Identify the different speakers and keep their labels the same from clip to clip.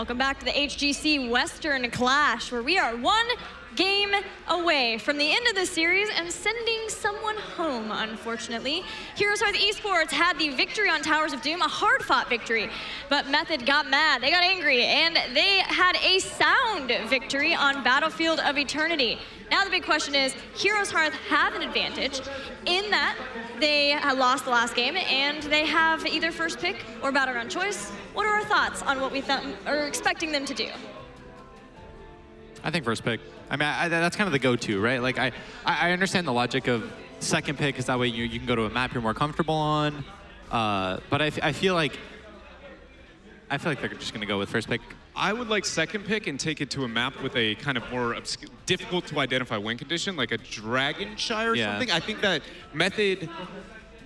Speaker 1: Welcome back to the HGC Western Clash, where we are one game away from the end of the series and sending someone home, unfortunately. HeroesHearth Esports had the victory on Towers of Doom, a hard-fought victory, but Method got mad, they got angry, and they had a sound victory on Battlefield of Eternity. Now the big question is, HeroesHearth have an advantage in that they lost the last game, and they have either first pick or battleground choice. What are our thoughts on what we are expecting them to do?
Speaker 2: I think first pick. I mean, that's kind of the go-to, right? Like, I understand the logic of second pick, because that way you can go to a map you're more comfortable on. But I feel like they're just going to go with first pick.
Speaker 3: I would like second pick and take it to a map with a kind of more difficult to identify win condition, like a Dragonshire or something. I think that Method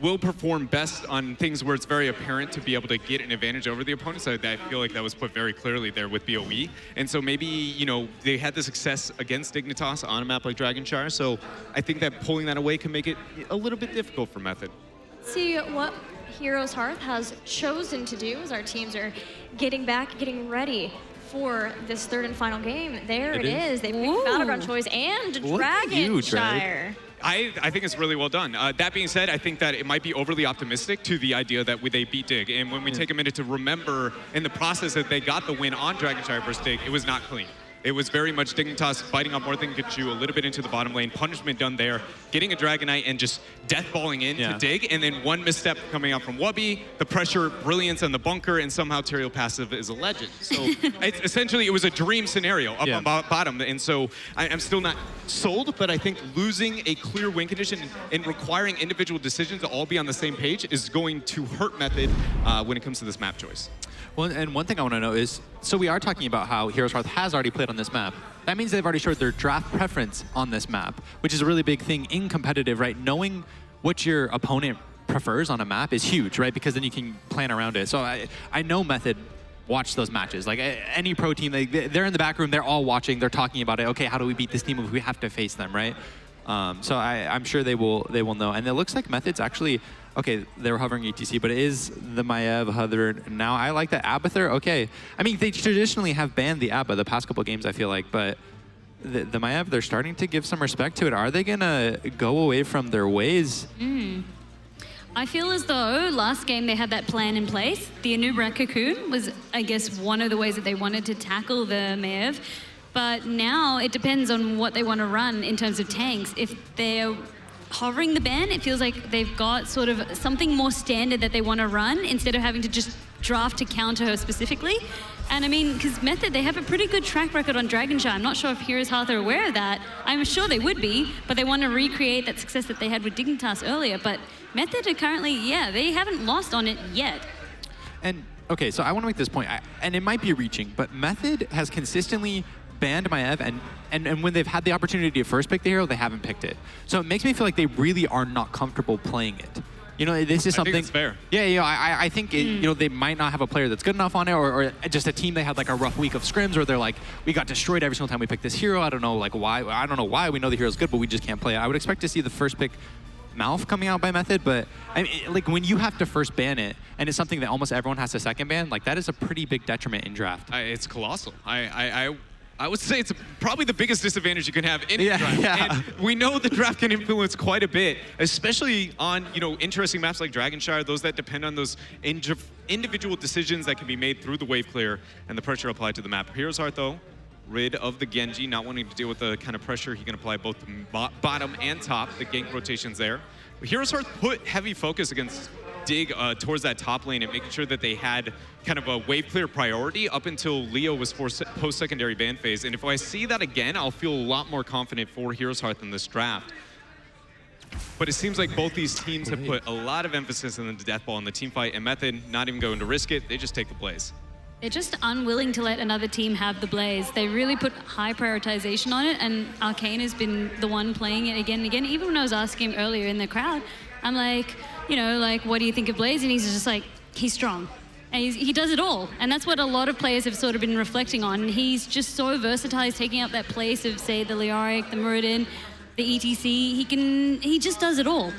Speaker 3: will perform best on things where it's very apparent to be able to get an advantage over the opponent. So I feel like that was put very clearly there with BOE. And so maybe, you know, they had the success against Dignitas on a map like Dragonshire. So I think that pulling that away can make it a little bit difficult for Method.
Speaker 1: Let's see what HeroesHearth has chosen to do as our teams are getting back, getting ready for this third and final game. There it is. They picked Battleground Choice and Dragonshire.
Speaker 3: I think it's really well done. That being said, I think that it might be overly optimistic to the idea that they beat Dig. And when we take a minute to remember in the process that they got the win on Dragonshire versus Dig, it was not clean. It was very much Dignitas fighting up more than could chew, a little bit into the bottom lane, punishment done there, getting a Dragonite and just deathballing in to Dig, and then one misstep coming out from Wubby, the pressure, brilliance on the bunker, and somehow Tyrael passive is a legend. So essentially it was a dream scenario up on bottom, and so I'm still not sold, but I think losing a clear win condition and requiring individual decisions to all be on the same page is going to hurt Method when it comes to this map choice.
Speaker 2: Well, and one thing I want to know is, so we are talking about how HeroesHearth has already played on this map. That means they've already showed their draft preference on this map, which is a really big thing in competitive, right? Knowing what your opponent prefers on a map is huge, right? Because then you can plan around it. So I know Method watched those matches. Like any pro team, they're in the back room, they're all watching, they're talking about it. Okay, how do we beat this team if we have to face them, right? So I'm sure they will know. And it looks like Method's actually, okay, they were hovering ETC, but it is the Maiev hovered now. I like that Abathur, okay. I mean, they traditionally have banned the Abba the past couple games, I feel like, but the Maiev, they're starting to give some respect to it. Are they gonna go away from their ways?
Speaker 4: I feel as though last game they had that plan in place. The Anubra Cocoon was, I guess, one of the ways that they wanted to tackle the Maiev. But now it depends on what they want to run in terms of tanks. If they're hovering the ban, it feels like they've got sort of something more standard that they want to run instead of having to just draft to counter her specifically. And I mean, because Method, they have a pretty good track record on Dragonshire. I'm not sure if HeroesHearth are aware of that. I'm sure they would be, but they want to recreate that success that they had with Dignitas earlier. But Method are currently, they haven't lost on it yet.
Speaker 2: And, okay, so I want to make this point, and it might be reaching, but Method has consistently banned Maiev, and when they've had the opportunity to first pick the hero, they haven't picked it. So it makes me feel like they really are not comfortable playing it. You know, this is something.
Speaker 3: I think it's fair.
Speaker 2: Yeah, I think you know, they might not have a player that's good enough on it, or just a team they had like a rough week of scrims where they're like, we got destroyed every single time we picked this hero. I don't know like why. I don't know why we know the hero's good, but we just can't play it. I would expect to see the first pick Malf coming out by Method, but I mean, like when you have to first ban it, and it's something that almost everyone has to second ban, like that is a pretty big detriment in draft.
Speaker 3: It's colossal. I would say it's probably the biggest disadvantage you can have in a draft. And we know the draft can influence quite a bit, especially on, you know, interesting maps like Dragonshire, those that depend on those individual decisions that can be made through the wave clear and the pressure applied to the map. HeroesHearth, though, rid of the Genji, not wanting to deal with the kind of pressure he can apply both bottom and top, the gank rotations there. But HeroesHearth put heavy focus against Dig towards that top lane and making sure that they had kind of a wave clear priority up until Leo was for post-secondary ban phase. And if I see that again, I'll feel a lot more confident for HeroesHearth in this draft. But it seems like both these teams have put a lot of emphasis on the death ball in the team fight, and Method not even going to risk it, they just take the Blaze.
Speaker 4: They're just unwilling to let another team have the Blaze. They really put high prioritization on it, and Arcane has been the one playing it again and again. Even when I was asking him earlier in the crowd, I'm like, you know, like, what do you think of Blaze? And he's just like, he's strong. And he does it all. And that's what a lot of players have sort of been reflecting on. He's just so versatile. He's taking up that place of, say, the Leoric, the Muradin, the ETC. He just does it all.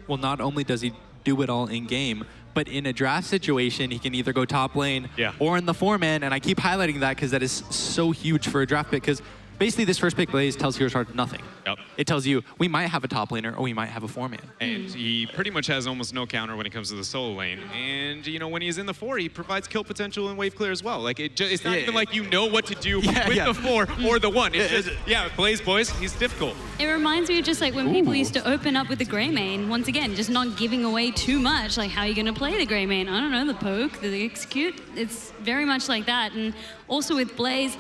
Speaker 2: Well, not only does he do it all in game, But in a draft situation, he can either go top lane or in the 4-man, and I keep highlighting that because that is so huge for a draft pick, because basically this first pick Blaze tells HeroesHearth nothing.
Speaker 3: Yep.
Speaker 2: It tells you we might have a top laner or we might have a 4-man.
Speaker 3: And he pretty much has almost no counter when it comes to the solo lane. And, you know, when he's in the 4, he provides kill potential and wave clear as well. Like, it's not even like you know what to do with the 4 or the 1. It's just, Blaze, boys, he's difficult.
Speaker 4: It reminds me of just like when people used to open up with the Greymane. Once again, just not giving away too much. Like, how are you going to play the Greymane? I don't know, the poke, the execute. It's very much like that. And also with Blaze,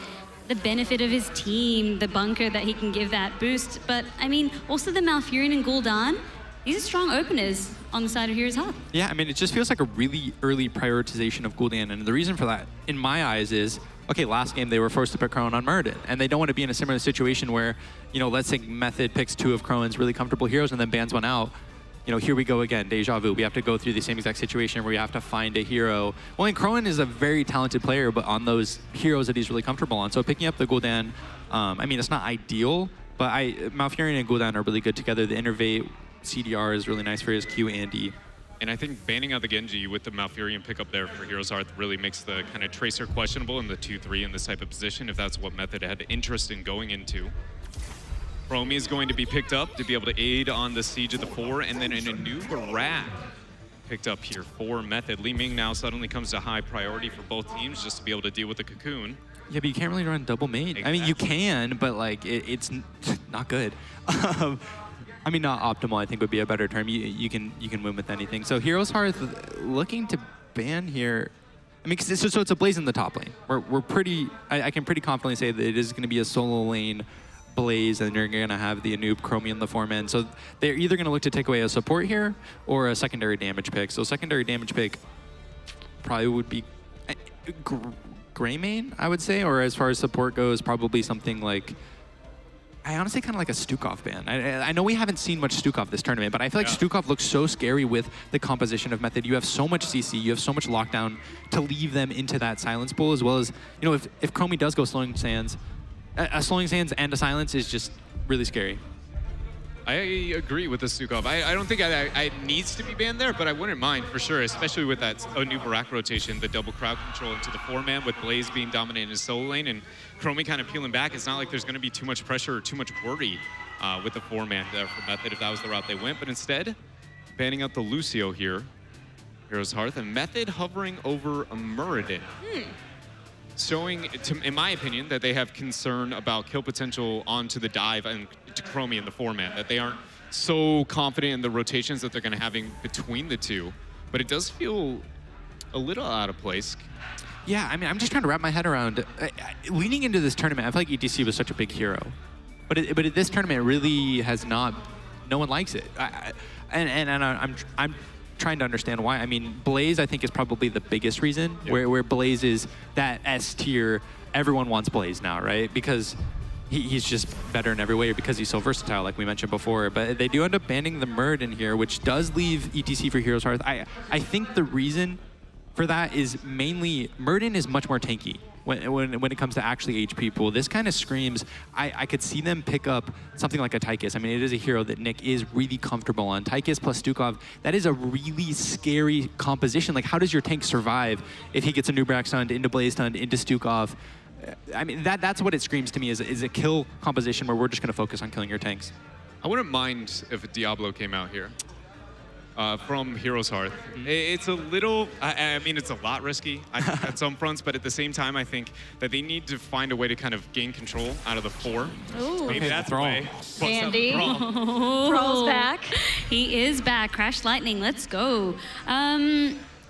Speaker 4: the benefit of his team, the bunker that he can give that boost. But, I mean, also the Malfurion and Gul'dan, these are strong openers on the side of HeroesHearth.
Speaker 2: Yeah, I mean, it just feels like a really early prioritization of Gul'dan. And the reason for that, in my eyes, is, okay, last game they were forced to pick Crone on Muradin. And they don't want to be in a similar situation where, you know, let's say Method picks 2 of Crone's really comfortable heroes and then bans one out. You know, here we go again, deja vu. We have to go through the same exact situation where we have to find a hero. Well, and Crone is a very talented player, but on those heroes that he's really comfortable on. So picking up the Gul'dan, I mean, it's not ideal, but Malfurion and Gul'dan are really good together. The Innervate CDR is really nice for his Q and E.
Speaker 3: And I think banning out the Genji with the Malfurion pickup there for HeroesHearth really makes the kind of Tracer questionable in the 2-3 in this type of position, if that's what Method had interest in going into. Chromie is going to be picked up to be able to aid on the siege of the 4, and then a new Barak picked up here for Method. Li Ming now suddenly comes to high priority for both teams just to be able to deal with the Cocoon.
Speaker 2: Yeah, but you can't really run double mate. Exactly. I mean, you can, but like it's not good. I mean, not optimal, I think would be a better term. You can win with anything. So HeroesHearth looking to ban here. I mean, so it's a Blaze in the top lane. We're pretty. I can pretty confidently say that it is going to be a solo lane Blaze, and you're going to have the Anub, Chromie, and the 4-man. So they're either going to look to take away a support here or a secondary damage pick. So secondary damage pick probably would be Greymane, I would say, or as far as support goes, probably something like, I honestly kind of like a Stukov ban. I know we haven't seen much Stukov this tournament, but I feel like Stukov looks so scary with the composition of Method. You have so much CC, you have so much lockdown to leave them into that silence pool, as well as, you know, if Chromie does go Slowing Sands, a Slowing Sands and a silence is just really scary.
Speaker 3: I agree with the Stukov. I don't think it needs to be banned there, but I wouldn't mind for sure, especially with that new Barak rotation, the double crowd control into the 4-man with Blaze being dominant in his solo lane and Chromie kind of peeling back. It's not like there's going to be too much pressure or too much worry with the 4-man there for Method if that was the route they went, but instead, banning out the Lucio here, HeroesHearth, and Method hovering over a Muradin. Showing, in my opinion, that they have concern about kill potential onto the dive and to Chromie and the 4-man, that they aren't so confident in the rotations that they're going to have between the two. But it does feel a little out of place.
Speaker 2: Yeah, I mean, I'm just trying to wrap my head around, leading into this tournament, I feel like ETC was such a big hero. But at this tournament, it really has not, no one likes it. I'm trying to understand why. I mean, Blaze, I think, is probably the biggest reason, where Blaze is that S tier. Everyone wants Blaze now, right? Because he's just better in every way, because he's so versatile, like we mentioned before. But they do end up banning the Muradin here, which does leave ETC for HeroesHearth. I think the reason for that is mainly Muradin is much more tanky when it comes to actually HP pool. This kind of screams, I could see them pick up something like a Tychus. I mean, it is a hero that Nick is really comfortable on. Tychus plus Stukov, that is a really scary composition. Like, how does your tank survive if he gets a Nubrak stunned, into Blaze stunned, into Stukov? I mean, that's what it screams to me, is a kill composition where we're just going to focus on killing your tanks.
Speaker 3: I wouldn't mind if a Diablo came out here. From HeroesHearth. It's a little, I mean, it's a lot risky at some fronts, but at the same time, I think that they need to find a way to kind of gain control out of the 4.
Speaker 1: Ooh.
Speaker 3: Maybe that's the way.
Speaker 1: Andy. Thrall's back.
Speaker 4: He is back. Crash Lightning, let's go.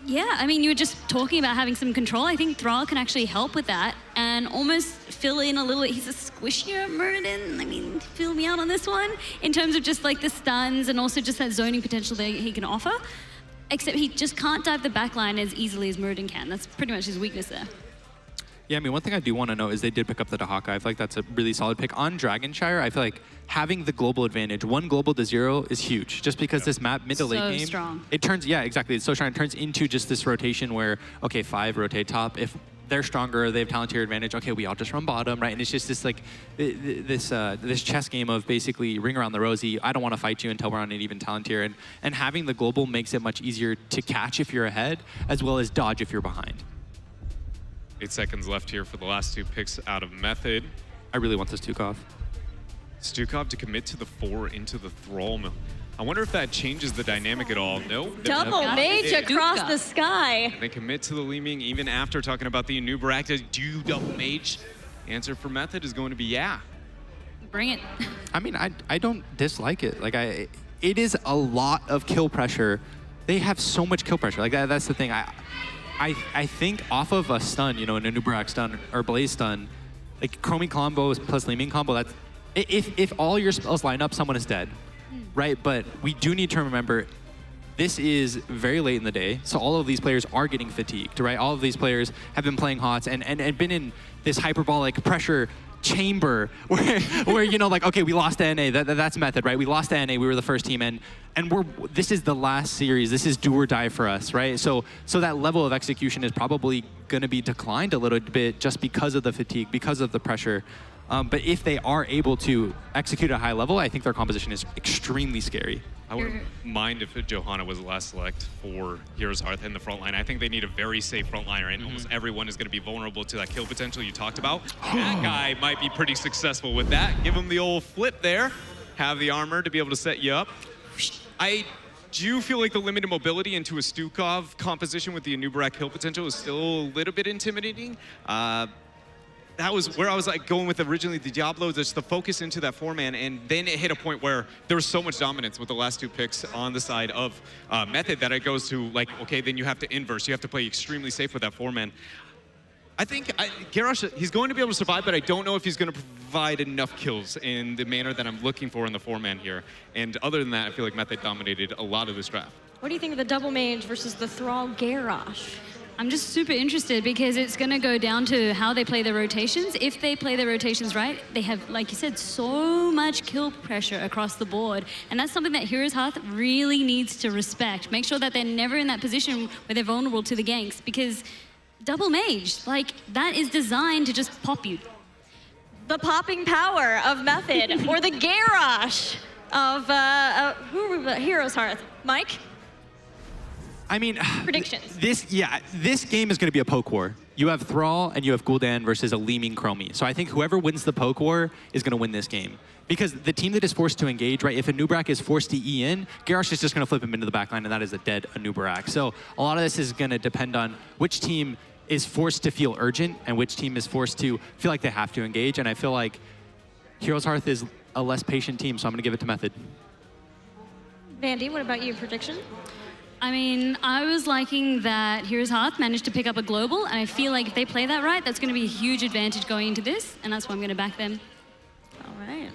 Speaker 4: Yeah, I mean, you were just talking about having some control. I think Thrall can actually help with that and almost fill in a little bit. He's a squishier Muradin. I mean, fill me out on this one in terms of just like the stuns and also just that zoning potential that he can offer. Except he just can't dive the backline as easily as Muradin can. That's pretty much his weakness there.
Speaker 2: Yeah, I mean, one thing I do want to know is they did pick up the Dahaka. I feel like that's a really solid pick. On Dragonshire, I feel like having the global advantage, 1 global to 0 is huge. Just because this map, mid to late game,
Speaker 4: strong.
Speaker 2: It turns, yeah, exactly. It's so strong. It turns into just this rotation where, okay, 5 rotate top. If they're stronger, they have talent tier advantage. Okay, we all just run bottom, right? And it's just this like this chess game of basically ring around the rosy. I don't want to fight you until we're on an even talent tier, and having the global makes it much easier to catch if you're ahead, as well as dodge if you're behind.
Speaker 3: 8 seconds left here for the last 2 picks out of Method.
Speaker 2: I really want this Stukov.
Speaker 3: Stukov to commit to the 4 into the Thrall Mill. I wonder if that changes the dynamic at all. No.
Speaker 1: Double mage across the sky.
Speaker 3: They commit to the Li Ming even after talking about the Anubarak. Do you double mage? Answer for Method is going to be yeah.
Speaker 4: Bring it.
Speaker 2: I mean, I don't dislike it. Like it is a lot of kill pressure. They have so much kill pressure. Like that's the thing. I think off of a stun, you know, an Anubarak stun or Blaze stun, like Chromie combo plus Li Ming combo, that's if all your spells line up, someone is dead. Right, but we do need to remember this is very late in the day, so all of these players are getting fatigued, right? All of these players have been playing HOTS and been in this hyperbolic pressure chamber where you know, like, okay, we lost to NA, that's Method, right? We lost to NA, we were the first team, and this is the last series, this is do or die for us, right? So that level of execution is probably gonna be declined a little bit just because of the fatigue, because of the pressure. But if they are able to execute at a high level, I think their composition is extremely scary.
Speaker 3: I wouldn't mind if Johanna was the last select for HeroesHearth in the front line. I think they need a very safe front liner, and almost everyone is going to be vulnerable to that kill potential you talked about. That guy might be pretty successful with that. Give him the old flip there. Have the armor to be able to set you up. I do feel like the limited mobility into a Stukov composition with the Anubarak kill potential is still a little bit intimidating. That was where I was like going with originally the Diablo, just the focus into that 4-man, and then it hit a point where there was so much dominance with the last 2 picks on the side of Method that it goes to like, okay, then you have to inverse. You have to play extremely safe with that 4-man. I think Garrosh, he's going to be able to survive, but I don't know if he's going to provide enough kills in the manner that I'm looking for in the 4-man here. And other than that, I feel like Method dominated a lot of this draft.
Speaker 1: What do you think of the double mage versus the Thrall Garrosh?
Speaker 4: I'm just super interested because it's going to go down to how they play their rotations. If they play their rotations right, they have, like you said, so much kill pressure across the board. And that's something that HeroesHearth really needs to respect. Make sure that they're never in that position where they're vulnerable to the ganks, because double mage, like, that is designed to just pop you.
Speaker 1: The popping power of Method or the Garrosh of HeroesHearth. Mike?
Speaker 2: I mean,
Speaker 1: predictions.
Speaker 2: This game is going to be a poke war. You have Thrall and you have Gul'dan versus a Li Ming Chromie. So I think whoever wins the poke war is going to win this game. Because the team that is forced to engage, right, if Anubarak is forced to E in, Garrosh is just going to flip him into the backline, and that is a dead Anubarak. So a lot of this is going to depend on which team is forced to feel urgent and which team is forced to feel like they have to engage. And I feel like HeroesHearth is a less patient team, so I'm going to give it to Method.
Speaker 1: Vandy, what about you? Prediction?
Speaker 4: I mean, I was liking that HeroesHearth managed to pick up a global, and I feel like if they play that right, that's going to be a huge advantage going into this, and that's why I'm going to back them.
Speaker 1: All right.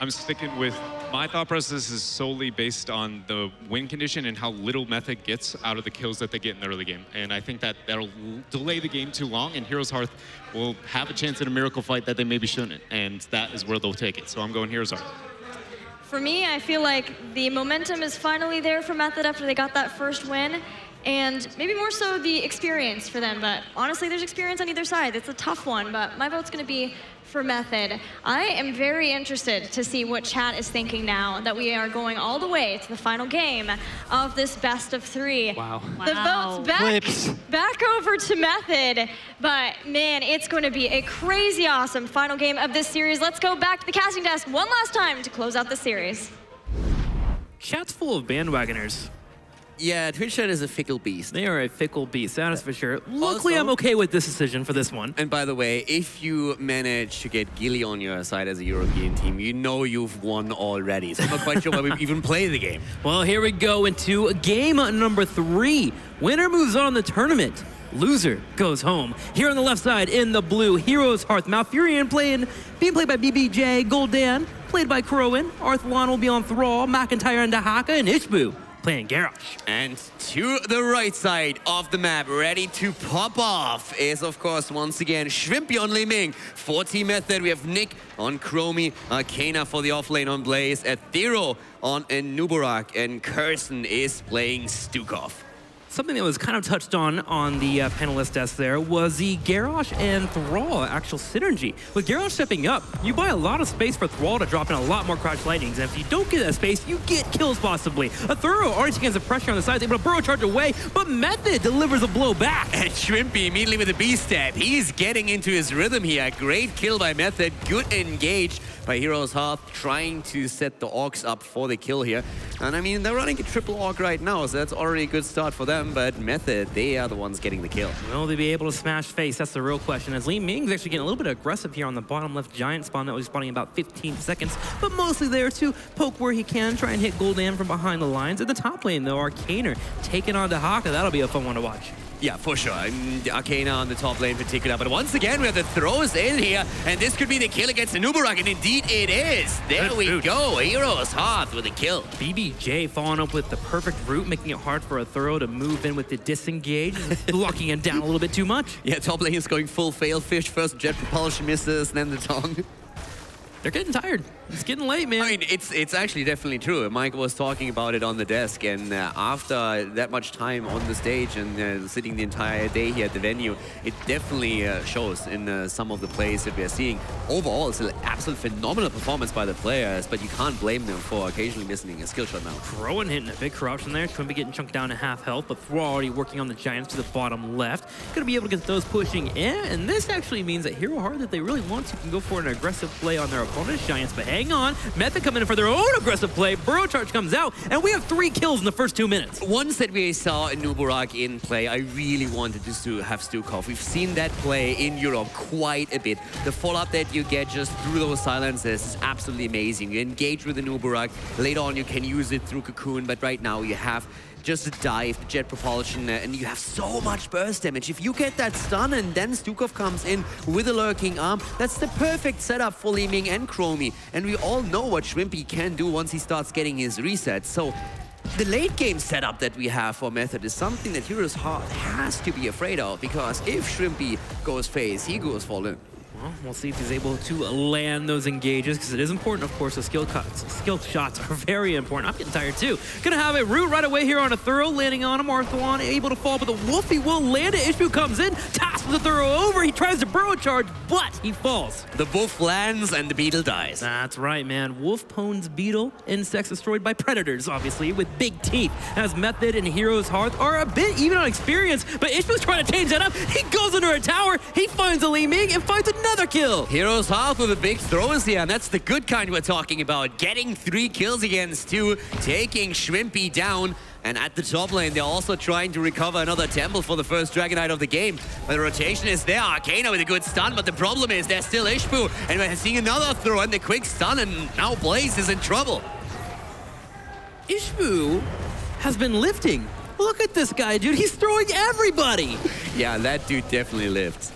Speaker 3: I'm sticking with my thought process is solely based on the win condition and how little Method gets out of the kills that they get in the early game. And I think that that'll delay the game too long, and HeroesHearth will have a chance in a miracle fight that they maybe shouldn't, and that is where they'll take it. So I'm going HeroesHearth.
Speaker 1: For me, I feel like the momentum is finally there for Method after they got that first win, and maybe more so the experience for them, but honestly, there's experience on either side. It's a tough one, but my vote's gonna be for Method. I am very interested to see what chat is thinking now that we are going all the way to the final game of this best of 3.
Speaker 2: Wow.
Speaker 1: The vote's back over to Method, but man, it's going to be a crazy awesome final game of this series. Let's go back to the casting desk one last time to close out the series.
Speaker 5: Chat's full of bandwagoners.
Speaker 6: Yeah, Twitch chat is a fickle beast.
Speaker 5: They are a fickle beast, that is for sure. Luckily, I'm okay with this decision for this one.
Speaker 6: And by the way, if you manage to get Gilly on your side as a European team, you know you've won already. So I'm not quite sure why we even play the game.
Speaker 5: Well, here we go into game number 3. Winner moves on the tournament. Loser goes home. Here on the left side in the blue, HeroesHearth Malfurion being played by BBJ, Gul'dan, played by Crowin. Arthlon will be on Thrall, McIntyre and Dahaka, and Ishbu playing Garrosh.
Speaker 6: And to the right side of the map, ready to pop off, is of course once again Shrimpy on Li Ming. For Team Method, we have Nick on Chromie, Kana for the offlane on Blaze, Athero on Anubarak, and Kirsten is playing Stukov.
Speaker 5: Something that was kind of touched on the panelist desk there was the Garrosh and Thrall actual synergy. With Garrosh stepping up, you buy a lot of space for Thrall to drop in a lot more Crash Lightnings, and if you don't get that space, you get kills possibly. A Thorough already taking some pressure on the sides, able to burrow charge away, but Method delivers a blow back.
Speaker 6: And Shrimpy immediately with a B-step. He's getting into his rhythm here. Great kill by Method, good engage by HeroesHearth, trying to set the Orcs up for the kill here. And I mean, they're running a triple Orc right now, so that's already a good start for them, but Method, they are the ones getting the kill.
Speaker 5: Will they be able to smash face? That's the real question, as Li Ming's actually getting a little bit aggressive here on the bottom left giant spawn that was spawning about 15 seconds, but mostly there to poke where he can, try and hit Gul'dan from behind the lines. In the top lane, though, Arcaner taking on Dehaka. That'll be a fun one to watch.
Speaker 6: Yeah, for sure. Arcana on the top lane in particular. But once again, we have the throws in here, and this could be the kill against the Nubarak, and indeed it is. There we go. HeroesHearth with a kill.
Speaker 5: BBJ following up with the perfect route, making it hard for a Thorough to move in with the disengage, blocking him down a little bit too much.
Speaker 6: Yeah, top lane is going full fail fish. First jet propulsion misses, then the tongue.
Speaker 5: They're getting tired. It's getting late, man.
Speaker 6: I mean, it's actually definitely true. Mike was talking about it on the desk, and after that much time on the stage and sitting the entire day here at the venue, it definitely shows in some of the plays that we are seeing. Overall, it's an absolute phenomenal performance by the players, but you can't blame them for occasionally missing a skill shot now.
Speaker 5: Rowan hitting a big corruption there. Twinbee getting chunked down to half health, but Thrall already working on the Giants to the bottom left. Gonna be able to get those pushing in, and this actually means that HeroesHearth, if they really want to, can go for an aggressive play on their opponent's Giants, but hang on. Method coming in for their own aggressive play. Burrow charge comes out, and we have 3 kills in the first 2 minutes.
Speaker 6: Once that we saw Nubarak in play, I really wanted to have Stukov. We've seen that play in Europe quite a bit. The follow-up that you get just through those silences is absolutely amazing. You engage with the Nubarak. Later on, you can use it through Cocoon, but right now you have just a dive, jet propulsion, and you have so much burst damage. If you get that stun and then Stukov comes in with a lurking arm, that's the perfect setup for Li Ming and Chromie. And we all know what Shrimpy can do once he starts getting his reset. So the late game setup that we have for Method is something that HeroesHearth has to be afraid of, because if Shrimpy goes face, he goes fallen.
Speaker 5: Well, we'll see if he's able to land those engages, because it is important, of course, the skill shots are very important. I'm getting tired too. Gonna have a root right away here on a Thorough, landing on him. Arthwan able to fall, but the Wolfie will land it. Ishbu comes in, tosses the Thorough over. He tries to burrow charge, but he falls.
Speaker 6: The Wolf lands and the Beetle dies.
Speaker 5: That's right, man. Wolf pwns Beetle, insects destroyed by predators, obviously, with big teeth. As Method and HeroesHearth are a bit even on experience, but Ishbu's trying to change that up. He goes under a tower, he finds a Li Ming and finds another kill.
Speaker 6: HeroesHearth with the big throws here, and that's the good kind we're talking about. Getting 3 kills against 2, taking Shrimpy down. And at the top lane, they're also trying to recover another temple for the first Dragonite of the game. But the rotation is there. Arcana with a good stun, but the problem is there's still Ishbu. And we're seeing another throw and the quick stun, and now Blaze is in trouble.
Speaker 5: Ishbu has been lifting. Look at this guy, dude. He's throwing everybody.
Speaker 6: Yeah, that dude definitely lifts.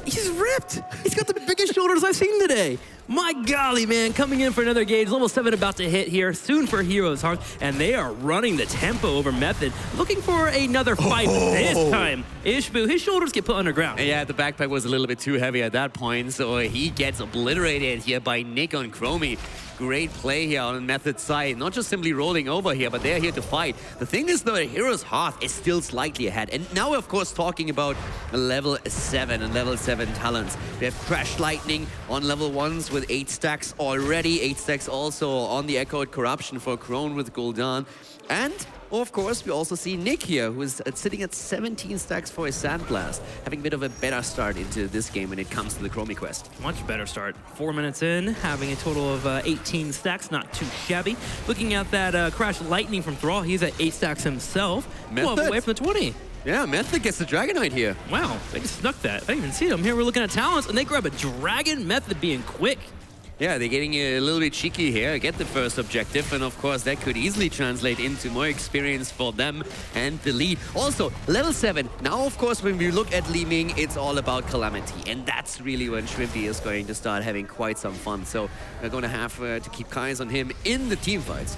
Speaker 5: He's ripped. He's got the biggest shoulders I've seen today. My golly, man, coming in for another gauge. Level 7 about to hit here soon for HeroesHearth, and they are running the tempo over Method, looking for another fight this time. Ishbu, his shoulders get put underground.
Speaker 6: Yeah, the backpack was a little bit too heavy at that point, so he gets obliterated here by Nick on Chromie. Great play here on Method's side, not just simply rolling over here, but they're here to fight. The thing is, though, HeroesHearth is still slightly ahead. And now we're, of course, talking about level 7 and level 7 talents. We have Crash Lightning on level 1s with 8 stacks already. 8 stacks also on the Echoed Corruption for Crone with Gul'dan. And of course, we also see Nick here, who is sitting at 17 stacks for his Sandblast, having a bit of a better start into this game when it comes to the Chromie quest.
Speaker 5: Much better start. 4 minutes in, having a total of 18 stacks, not too shabby. Looking at that Crash Lightning from Thrall, he's at 8 stacks himself. 12 away from the 20.
Speaker 6: Yeah, Method gets the Dragonite here.
Speaker 5: Wow, they just snuck that. I didn't even see them. Here we're looking at talents, and they grab a Dragon. Method being quick.
Speaker 6: Yeah, they're getting a little bit cheeky here, get the first objective, and of course that could easily translate into more experience for them and the lead. Also, level 7. Now, of course, when we look at Li Ming, it's all about Calamity, and that's really when Shrimpy is going to start having quite some fun. So we're going to have to keep eyes on him in the team fights.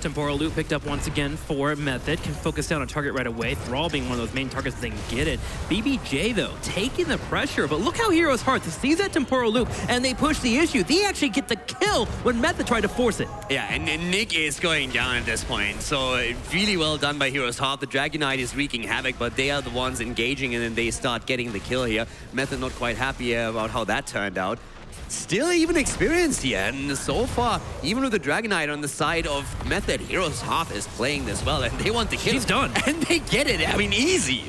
Speaker 5: Temporal Loop picked up once again for Method. Can focus down on target right away. Thrall being one of those main targets that can get it. BBJ, though, taking the pressure. But look how HeroesHearth sees that Temporal Loop, and they push the issue. They actually get the kill when Method tried to force it.
Speaker 6: Yeah, and Nick is going down at this point. So really well done by HeroesHearth. The Dragon Knight is wreaking havoc, but they are the ones engaging, and then they start getting the kill here. Method not quite happy about how that turned out. Still even experienced here, and so far, even with the Dragon Knight on the side of Method, HeroesHearth is playing this well, and they want the kill.
Speaker 5: She's done.
Speaker 6: And they get it, I mean, easy.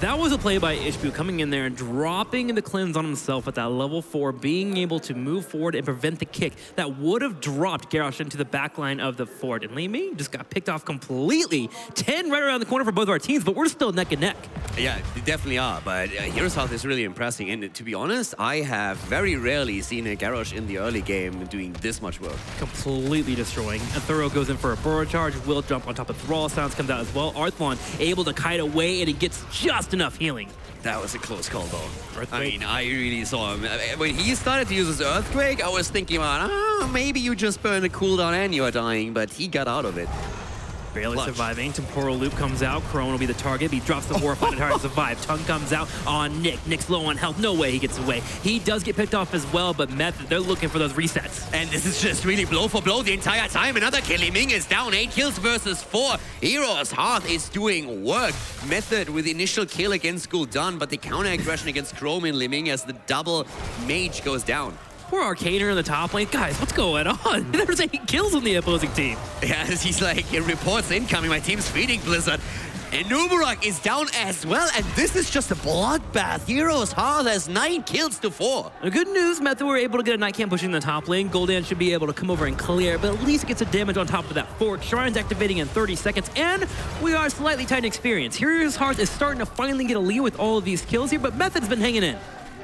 Speaker 5: That was a play by Ishbu coming in there and dropping the cleanse on himself at that level 4, being able to move forward and prevent the kick that would have dropped Garrosh into the back line of the fort. And Li Ming just got picked off completely. 10 right around the corner for both of our teams, but we're still neck and neck.
Speaker 6: Yeah, they definitely are, but HeroesHearth is really impressing. And to be honest, I have very rarely seen a Garrosh in the early game doing this much work.
Speaker 5: Completely destroying. And Thorough goes in for a burrow charge. Will jump on top of Thrall. Sounds comes out as well. Arthlon able to kite away, and he gets just enough healing.
Speaker 6: That was a close call, though.
Speaker 5: Earthquake.
Speaker 6: I mean, I really saw him. When he started to use his Earthquake, I was thinking about, maybe you just burn the cooldown and you're dying, but he got out of it.
Speaker 5: Barely
Speaker 6: Clutch.
Speaker 5: surviving. Temporal Loop comes out. Crone will be the target. He drops the Horrified to survive. Tongue comes out on Nick. Nick's low on health. No way he gets away. He does get picked off as well, but Method, they're looking for those resets.
Speaker 6: And this is just really blow for blow the entire time. Another kill. Li Ming is down. 8 kills versus 4. HeroesHearth is doing work. Method with the initial kill against Ghoul done, but the counter aggression against Chrome and Li Ming as the double mage goes down.
Speaker 5: Poor Arcaner in the top lane. Guys, what's going on? There's 8 kills on the opposing team.
Speaker 6: Yeah, he's like, reports incoming. My team's feeding Blizzard. And Nubarak is down as well, and this is just a bloodbath. HeroesHearth has 9 kills to 4.
Speaker 5: The good news, Method were able to get a Night Camp pushing the top lane. Gul'dan should be able to come over and clear, but at least it gets a damage on top of that fort. Shrine's activating in 30 seconds, and we are slightly tight in experience. HeroesHearth is starting to finally get a lead with all of these kills here, but Method's been hanging in.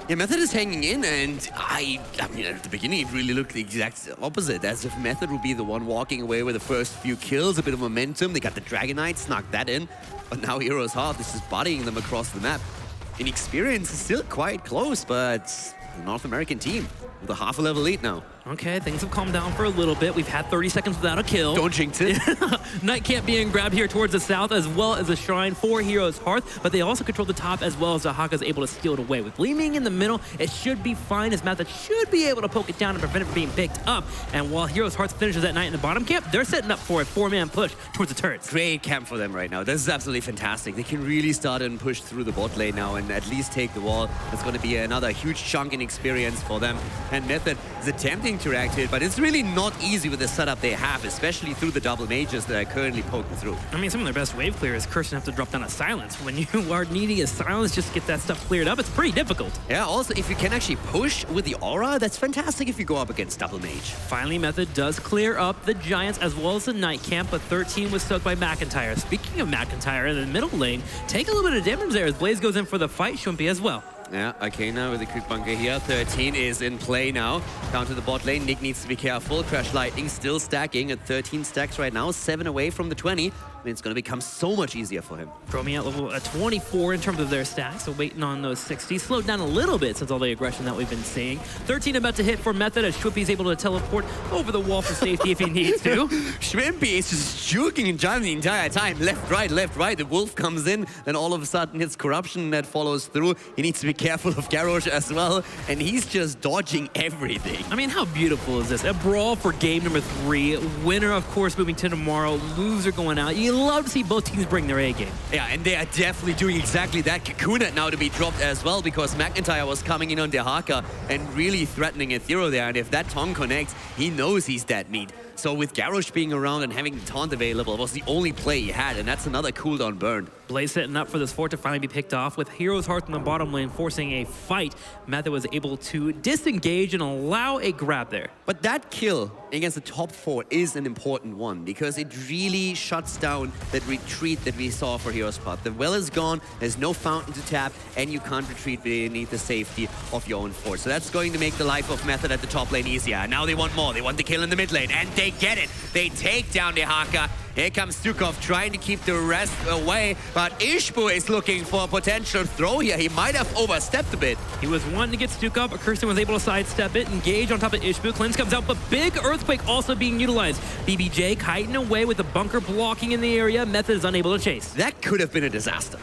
Speaker 6: Yeah, Method is hanging in, and I mean, at the beginning, it really looked the exact opposite, as if Method would be the one walking away with the first few kills, a bit of momentum. They got the Dragon Knight, snuck that in, but now HeroesHearth is just bodying them across the map. In experience, is still quite close, but the North American team with a half a level lead now.
Speaker 5: Okay, things have calmed down for a little bit. We've had 30 seconds without a kill.
Speaker 6: Don't jinx it.
Speaker 5: Night Camp being grabbed here towards the south, as well as a Shrine for HeroesHearth, but they also control the top as well as Zahaka's able to steal it away. With Li Ming in the middle, it should be fine as Method should be able to poke it down and prevent it from being picked up. And while HeroesHearth finishes that night in the bottom camp, they're setting up for a 4-man push towards the turrets.
Speaker 6: Great camp for them right now. This is absolutely fantastic. They can really start and push through the bot lane now and at least take the wall. That's going to be another huge chunk in experience for them. And Method is attempting to react to it, but it's really not easy with the setup they have, especially through the double mages that are currently poking through.
Speaker 5: I mean, some of their best wave clear is Kirsten have to drop down a silence. When you are needing a silence just to get that stuff cleared up, it's pretty difficult.
Speaker 6: Yeah, also, if you can actually push with the aura, that's fantastic if you go up against double mage.
Speaker 5: Finally, Method does clear up the Giants as well as the Night Camp, but 13 was soaked by McIntyre. Speaking of McIntyre, in the middle lane, take a little bit of damage there as Blaze goes in for the fight. Shumpy as well.
Speaker 6: Yeah, Arcana with a quick bunker here. 13 is in play now. Down to the bot lane. Nick needs to be careful. Crash Lightning still stacking at 13 stacks right now. 7 away from the 20. And it's going to become so much easier for him.
Speaker 5: Chromie at level 24 in terms of their stacks, so waiting on those 60. Slowed down a little bit since all the aggression that we've been seeing. 13 about to hit for Method as Schwippy's able to teleport over the wall for safety if he needs to.
Speaker 6: Shrimpy is just juking and jiving the entire time. Left, right, left, right. The wolf comes in, then all of a sudden hits corruption that follows through. He needs to be careful of Garrosh as well, and he's just dodging everything.
Speaker 5: I mean, how beautiful is this? A brawl for game number 3. Winner, of course, moving to tomorrow. Loser going out. You love to see both teams bring their A game.
Speaker 6: Yeah, and they are definitely doing exactly that. Kakuna now to be dropped as well because McIntyre was coming in on Dehaka and really threatening Ethereal there. And if that tongue connects, he knows he's dead meat. So with Garrosh being around and having the taunt available, it was the only play he had, and that's another cooldown burn.
Speaker 5: Blaze setting up for this fort to finally be picked off. With HeroesHearth in the bottom lane forcing a fight, Method was able to disengage and allow a grab there.
Speaker 6: But that kill against the top 4 is an important one because it really shuts down that retreat that we saw for HeroesHearth. The well is gone, there's no fountain to tap, and you can't retreat beneath the safety of your own fort. So that's going to make the life of Method at the top lane easier. Now they want more. They want the kill in the mid lane, and they get it. They take down Dehaka, Here comes Stukov trying to keep the rest away, but Ishbu is looking for a potential throw here. He might have overstepped a bit.
Speaker 5: He was wanting to get Stukov, but Kirsten was able to sidestep it, engage on top of Ishbu. Cleanse comes out, but big Earthquake also being utilized. BBJ kiting away with the bunker blocking in the area. Method is unable to chase.
Speaker 6: That could have been a disaster.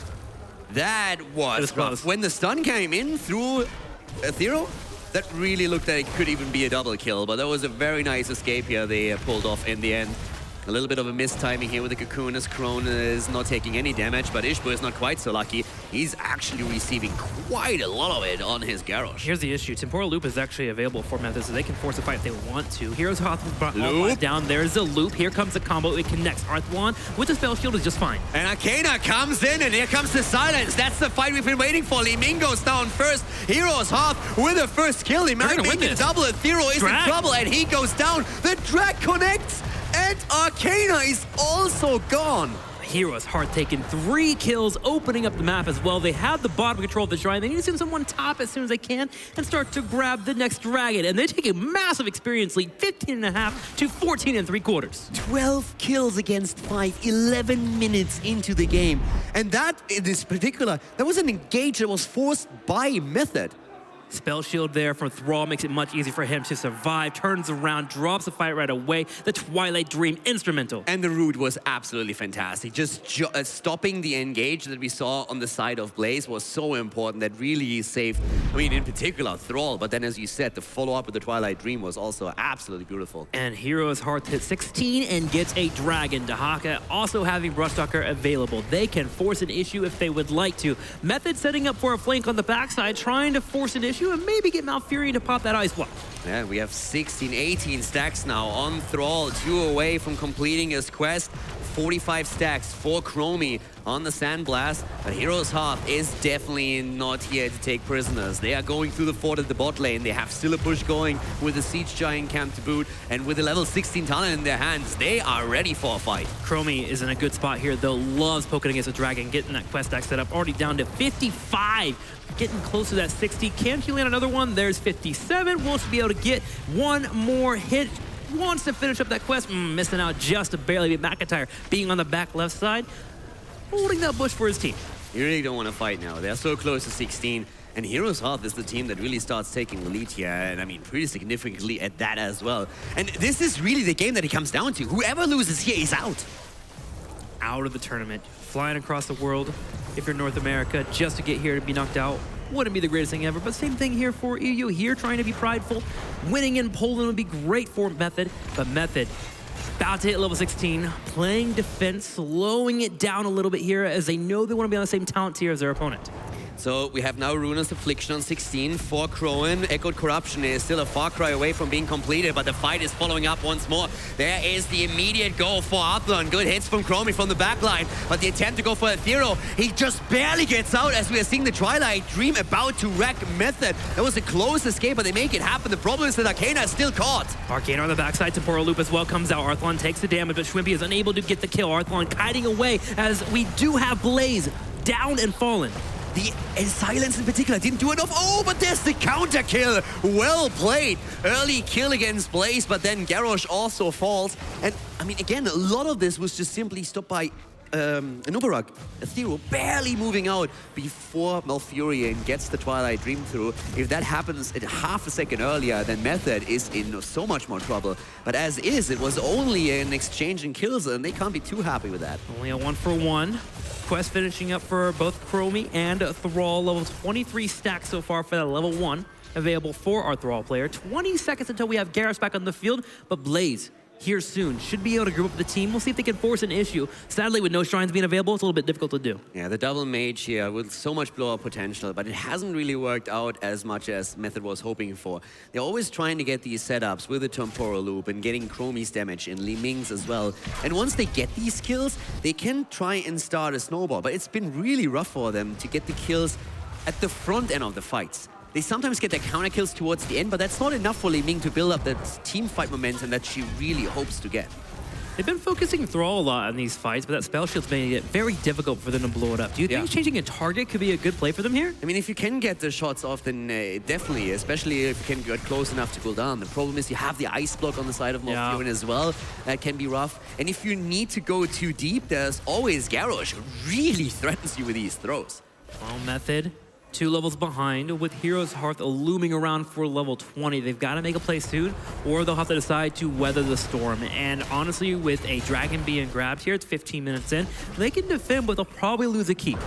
Speaker 6: That was
Speaker 5: close.
Speaker 6: rough. When the stun came in through Ethereal, that really looked like it could even be a double kill, but that was a very nice escape here they pulled off in the end. A little bit of a mistiming here with the Cocoon as Krone is not taking any damage, but Ishbu is not quite so lucky. He's actually receiving quite a lot of it on his Garrosh.
Speaker 5: Here's the issue. Temporal Loop is actually available for Method, so they can force a fight if they want to. HeroesHearth brought all down. There's the loop. Here comes the combo. It connects. Arthwan with the spell shield is just fine.
Speaker 6: And Arcana comes in, and here comes the silence. That's the fight we've been waiting for. Li Ming goes down first. HeroesHearth with the first kill. He might make it double. Ethereal is in trouble, and he goes down. The drag connects. And Arcana is also gone.
Speaker 5: HeroesHearth taking 3 kills, opening up the map as well. They have the bottom control of the shrine. They need to send someone top as soon as they can and start to grab the next dragon. And they take a massive experience lead, 15.5 to 14.75.
Speaker 6: 12 kills against 5, 11 minutes into the game. And that, in this particular, that was an engage that was forced by Method.
Speaker 5: Spell shield there from Thrall makes it much easier for him to survive. Turns around, drops the fight right away. The Twilight Dream instrumental.
Speaker 6: And the root was absolutely fantastic. Just stopping the engage that we saw on the side of Blaze was so important. That really saved, I mean, in particular, Thrall. But then, as you said, the follow-up with the Twilight Dream was also absolutely beautiful.
Speaker 5: And HeroesHearth hits 16 and gets a dragon. Dahaka also having Brushtalker available. They can force an issue if they would like to. Method setting up for a flank on the backside, trying to force an issue and maybe get Malfurion to pop that ice block.
Speaker 6: Yeah, we have 16, 18 stacks now on Thrall, 2 away from completing his quest. 45 stacks for Chromie on the Sandblast, but HeroesHearth is definitely not here to take prisoners. They are going through the fort at the bot lane. They have still a push going with the Siege Giant camp to boot, and with the level 16 talent in their hands, they are ready for a fight.
Speaker 5: Chromie is in a good spot here, though. Loves poking against a dragon, getting that quest stack set up. Already down to 55. Getting close to that 60. Can he land another one? There's 57. Wants to be able to get one more hit. Wants to finish up that quest. Missing out just to barely. McIntyre being on the back left side. Holding that bush for his team.
Speaker 6: You really don't want to fight now. They're so close to 16. And HeroesHearth is the team that really starts taking the lead here. And I mean, pretty significantly at that as well. And this is really the game that it comes down to. Whoever loses here is out.
Speaker 5: Out of the tournament. Flying across the world. If you're North America, just to get here to be knocked out wouldn't be the greatest thing ever, but same thing here for EU. Here trying to be prideful. Winning in Poland would be great for Method, but Method about to hit level 16, playing defense, slowing it down a little bit here as they know they want to be on the same talent tier as their opponent.
Speaker 6: So we have now Runa's Affliction on 16 for Crowan. Echoed Corruption is still a far cry away from being completed, but the fight is following up once more. There is the immediate goal for Athlon. Good hits from Chromie from the backline, but the attempt to go for Ethereal, he just barely gets out as we are seeing the Twilight Dream about to wreck Method. That was a close escape, but they make it happen. The problem is that Arcana is still caught.
Speaker 5: Arcana on the backside, Temporal Loop as well comes out. Arthlon takes the damage, but Schwimpy is unable to get the kill. Arthlon kiting away as we do have Blaze down and fallen.
Speaker 6: The silence in particular didn't do enough. Oh, but there's the counter kill. Well played. Early kill against Blaze, but then Garrosh also falls. And I mean, again, a lot of this was just simply stopped by Nubarak. Ethereal barely moving out before Malfurion gets the Twilight Dream through. If that happens at half a second earlier, then Method is in so much more trouble. But as is, it was only an exchange in kills, and they can't be too happy with that.
Speaker 5: Only a 1-for-1. Quest finishing up for both Chromie and Thrall. Level 23 stacks so far for that level 1 available for our Thrall player. 20 seconds until we have Garrus back on the field, but Blaze here soon should be able to group up the team. We'll see if they can force an issue. Sadly, with no shrines being available, it's a little bit difficult to do.
Speaker 6: Yeah, the double mage here with so much blow-up potential, but it hasn't really worked out as much as Method was hoping for. They're always trying to get these setups with the Temporal Loop and getting Chromie's damage and Li Ming's as well. And once they get these kills, they can try and start a snowball, but it's been really rough for them to get the kills at the front end of the fights. They sometimes get their counter kills towards the end, but that's not enough for Li Ming to build up that team fight momentum that she really hopes to get.
Speaker 5: They've been focusing Thrall a lot on these fights, but that spell shield's making it very difficult for them to blow it up. Do you think changing a target could be a good play for them here?
Speaker 6: I mean, if you can get the shots off, then definitely, especially if you can get close enough to cool down. The problem is you have the ice block on the side of Malfurion as well. That can be rough. And if you need to go too deep, there's always Garrosh, who really threatens you with these throws.
Speaker 5: Well, Method, 2 levels behind, with HeroesHearth looming around for level 20. They've got to make a play soon, or they'll have to decide to weather the storm. And honestly, with a Dragon being grabbed here, it's 15 minutes in, they can defend, but they'll probably lose a keep.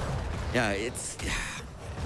Speaker 6: Yeah, it's...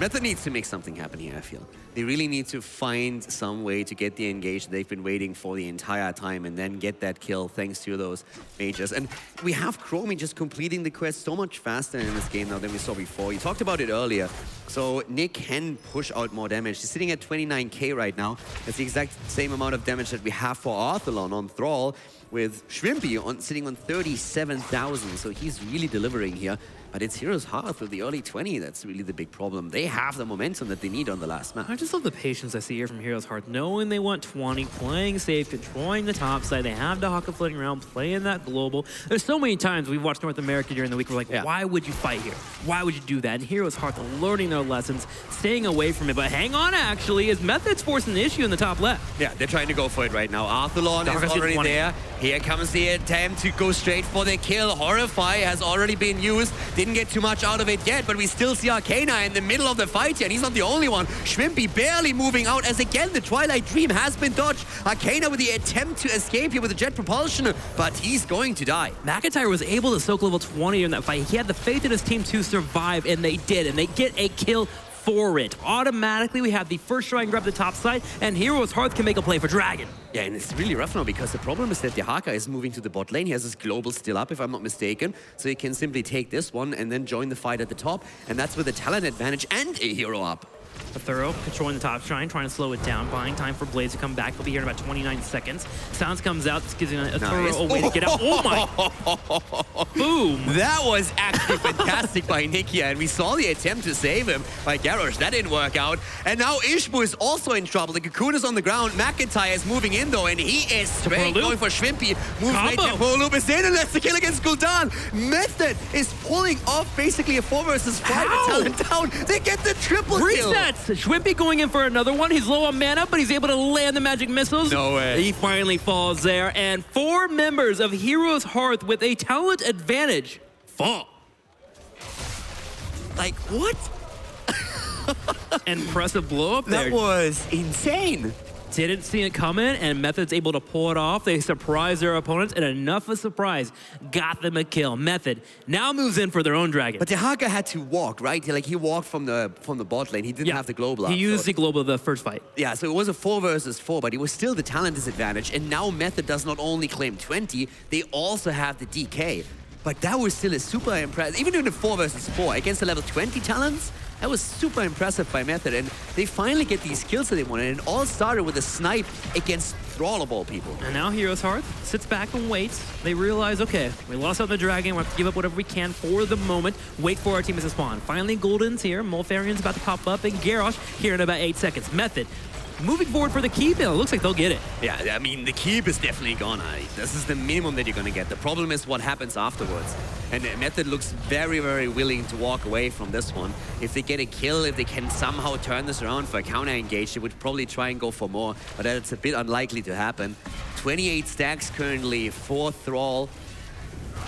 Speaker 6: Method needs to make something happen here, I feel. They really need to find some way to get the engage they've been waiting for the entire time and then get that kill thanks to those mages. And we have Chromie just completing the quest so much faster in this game now than we saw before. You talked about it earlier. So Nick can push out more damage. He's sitting at 29k right now. That's the exact same amount of damage that we have for Arthalon on Thrall, with Shrimpy sitting on 37,000. So he's really delivering here. But it's HeroesHearth with the early 20 that's really the big problem. They have the momentum that they need on the last map.
Speaker 5: I just love the patience I see here from HeroesHearth, knowing they want 20, playing safe, controlling the top side. They have Dahaka floating around, playing that global. There's so many times we've watched North America during the week, we're like, why would you fight here? Why would you do that? And HeroesHearth learning their lessons, staying away from it. But hang on, actually, as Method's forcing the issue in the top left.
Speaker 6: Yeah, they're trying to go for it right now. Arthalon is already there. Here comes the attempt to go straight for the kill. Horrify has already been used. Didn't get too much out of it yet, but we still see Arcana in the middle of the fight here, and he's not the only one. Shrimpy barely moving out, as again, the Twilight Dream has been dodged. Arcana with the attempt to escape here with the jet propulsion, but he's going to die.
Speaker 5: McIntyre was able to soak level 20 in that fight. He had the faith in his team to survive, and they did, and they get a kill for it. Automatically, we have the first try and grab the top side, and HeroesHearth can make a play for Dragon.
Speaker 6: Yeah, and it's really rough now because the problem is that Dahaka is moving to the bot lane. He has his global still up, if I'm not mistaken, so he can simply take this one and then join the fight at the top, and that's with a talent advantage and a hero up.
Speaker 5: A Thorough controlling the top shrine, trying to slow it down, buying time for Blaze to come back. He'll be here in about 29 seconds. Sounds comes out, this gives him a Thorough a way to get out. Oh my! Boom!
Speaker 6: That was actually fantastic by Nikia, and we saw the attempt to save him by Garrosh. That didn't work out. And now Ishbu is also in trouble. The Cocoon is on the ground. McIntyre is moving in though, and he is straight going for Shrimpy. Moves right, Tempo Loop is in, and that's the kill against Gul'dan. Method is pulling off basically a 4 versus 5 talent down. They get the triple kill.
Speaker 5: Resets! Shrimpy going in for another one. He's low on mana, but he's able to land the magic missiles.
Speaker 6: No way.
Speaker 5: He finally falls there, and 4 members of HeroesHearth with a talent advantage fall.
Speaker 6: Like, what?
Speaker 5: Impressive blow up there.
Speaker 6: That was insane.
Speaker 5: Didn't see it coming, and Method's able to pull it off. They surprise their opponents, and enough of surprise got them a kill. Method now moves in for their own Dragon.
Speaker 6: But Dahaka had to walk, right? Like, he walked from the bot lane. He didn't have the global up.
Speaker 5: He used the global the first fight.
Speaker 6: Yeah, so it was a 4 versus 4, but it was still the talent disadvantage. And now Method does not only claim 20, they also have the DK. But that was still a super impressive, even in the 4 versus 4 against the level 20 talents. That was super impressive by Method, and they finally get these kills that they wanted, and it all started with a snipe against Thrall of all people.
Speaker 5: And now HeroesHearth sits back and waits. They realize, okay, we lost out the Dragon, we have to give up whatever we can for the moment, wait for our teammates to spawn. Finally, Golden's here, Molfarion's about to pop up, and Garrosh here in about 8 seconds. Method moving forward for the keep, and it looks like they'll get it.
Speaker 6: Yeah, I mean, the keep is definitely gone. This is the minimum that you're going to get. The problem is what happens afterwards. And Method looks very, very willing to walk away from this one. If they get a kill, if they can somehow turn this around for a counter-engage, they would probably try and go for more, but that's a bit unlikely to happen. 28 stacks currently for Thrall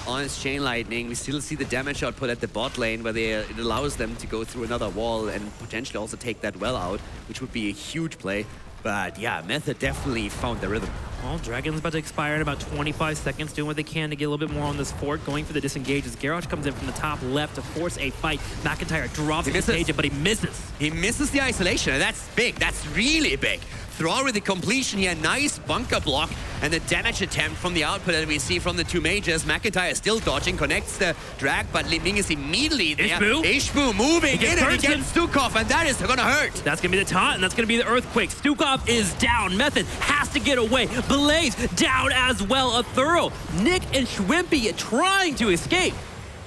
Speaker 6: on his Chain Lightning. We still see the damage output at the bot lane, where it allows them to go through another wall and potentially also take that well out, which would be a huge play. But yeah, Method definitely found the rhythm.
Speaker 5: Well, Dragon's about to expire in about 25 seconds, doing what they can to get a little bit more on this fort, going for the disengage as Garrosh comes in from the top left to force a fight. McIntyre drops the stage, but he misses.
Speaker 6: He misses the isolation, and that's big. That's really big. Thrall with the completion here, nice bunker block, and the damage attempt from the output that we see from the 2 mages. McIntyre is still dodging, connects the drag, but Li Ming is immediately there. Ishbu moving in, and he gets Stukov, and that is gonna hurt.
Speaker 5: That's gonna be the taunt, and that's gonna be the earthquake. Stukov is down. Method has to get away. Blaze down as well. A Thorough. Nick and Shrimpy trying to escape.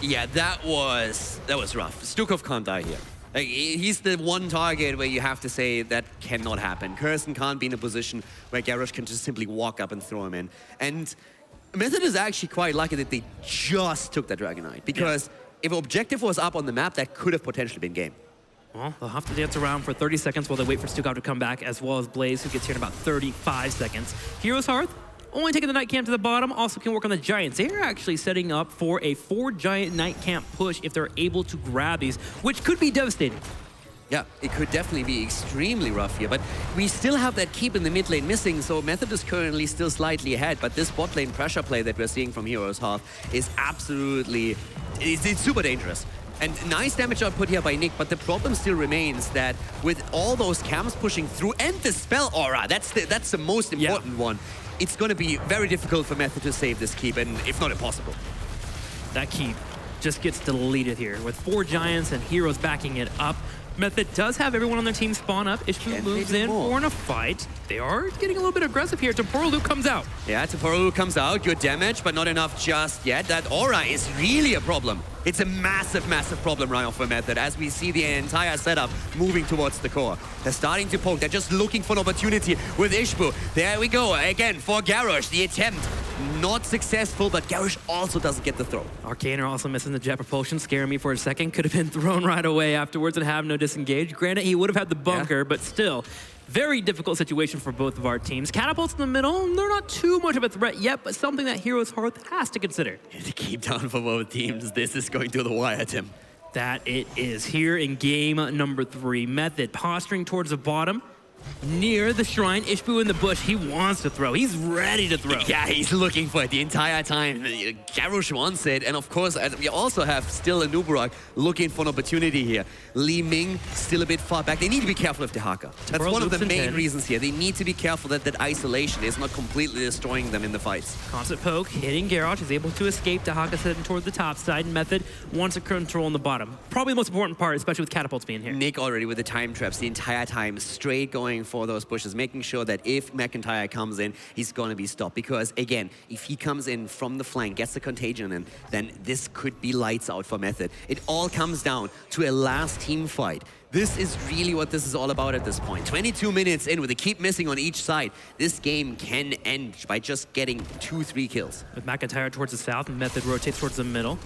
Speaker 6: Yeah, that was rough. Stukov can't die here. Like, he's the one target where you have to say that cannot happen. Kirsten can't be in a position where Garrosh can just simply walk up and throw him in. And Method is actually quite lucky that they just took that Dragon Knight, because if objective was up on the map, that could have potentially been game.
Speaker 5: Well, they'll have to dance around for 30 seconds while they wait for Stukov to come back, as well as Blaze, who gets here in about 35 seconds. HeroesHearth only taking the Knight Camp to the bottom, also can work on the Giants. They are actually setting up for a 4-Giant Knight Camp push if they're able to grab these, which could be devastating.
Speaker 6: Yeah, it could definitely be extremely rough here, but we still have that keep in the mid lane missing, so Method is currently still slightly ahead, but this bot lane pressure play that we're seeing from HeroesHearth is absolutely, it's super dangerous. And nice damage output here by Nick, but the problem still remains that with all those camps pushing through and the spell aura, that's the most important one, it's going to be very difficult for Method to save this keep, and if not impossible.
Speaker 5: That keep just gets deleted here with 4 Giants and Heroes backing it up. Method does have everyone on their team spawn up. Ishbu moves in for a fight. They are getting a little bit aggressive here. Temporal Loop comes out.
Speaker 6: Yeah, Temporal Loop comes out. Good damage, but not enough just yet. That aura is really a problem. It's a massive, massive problem right now for Method as we see the entire setup moving towards the core. They're starting to poke. They're just looking for an opportunity with Ishbu. There we go. Again, for Garrosh, the attempt. Not successful, but Garrosh also doesn't get the throw.
Speaker 5: Arcane are also missing the jet propulsion, scaring me for a second. Could have been thrown right away afterwards and have no disengage. Granted, he would have had the bunker, but still, very difficult situation for both of our teams. Catapults in the middle, they're not too much of a threat yet, but something that HeroesHearth has to consider.
Speaker 6: To keep down for both teams, this is going to the wire, Tim.
Speaker 5: That it is. Here in game number 3, Method posturing towards the bottom. Near the shrine, Ishbu in the bush. He wants to throw. He's ready to throw.
Speaker 6: Yeah, he's looking for it the entire time. Garrosh wants it. And of course, we also have still a Nubarak looking for an opportunity here. Li Ming still a bit far back. They need to be careful of the Haka. That's one of the main reasons here. They need to be careful that that isolation is not completely destroying them in the fights.
Speaker 5: Constant poke, hitting Garrosh. Is able to escape. The Haka heading toward the top side. Method wants to control on the bottom. Probably the most important part, especially with catapults being here.
Speaker 6: Nick already with the time traps the entire time, straight going for those bushes, making sure that if McIntyre comes in, he's going to be stopped. Because again, if he comes in from the flank, gets the contagion in, then this could be lights out for Method. It all comes down to a last team fight. This is really what this is all about at this point. 22 minutes in with a keep missing on each side. This game can end by just getting 2-3 kills.
Speaker 5: With McIntyre towards the south and Method rotates towards the middle.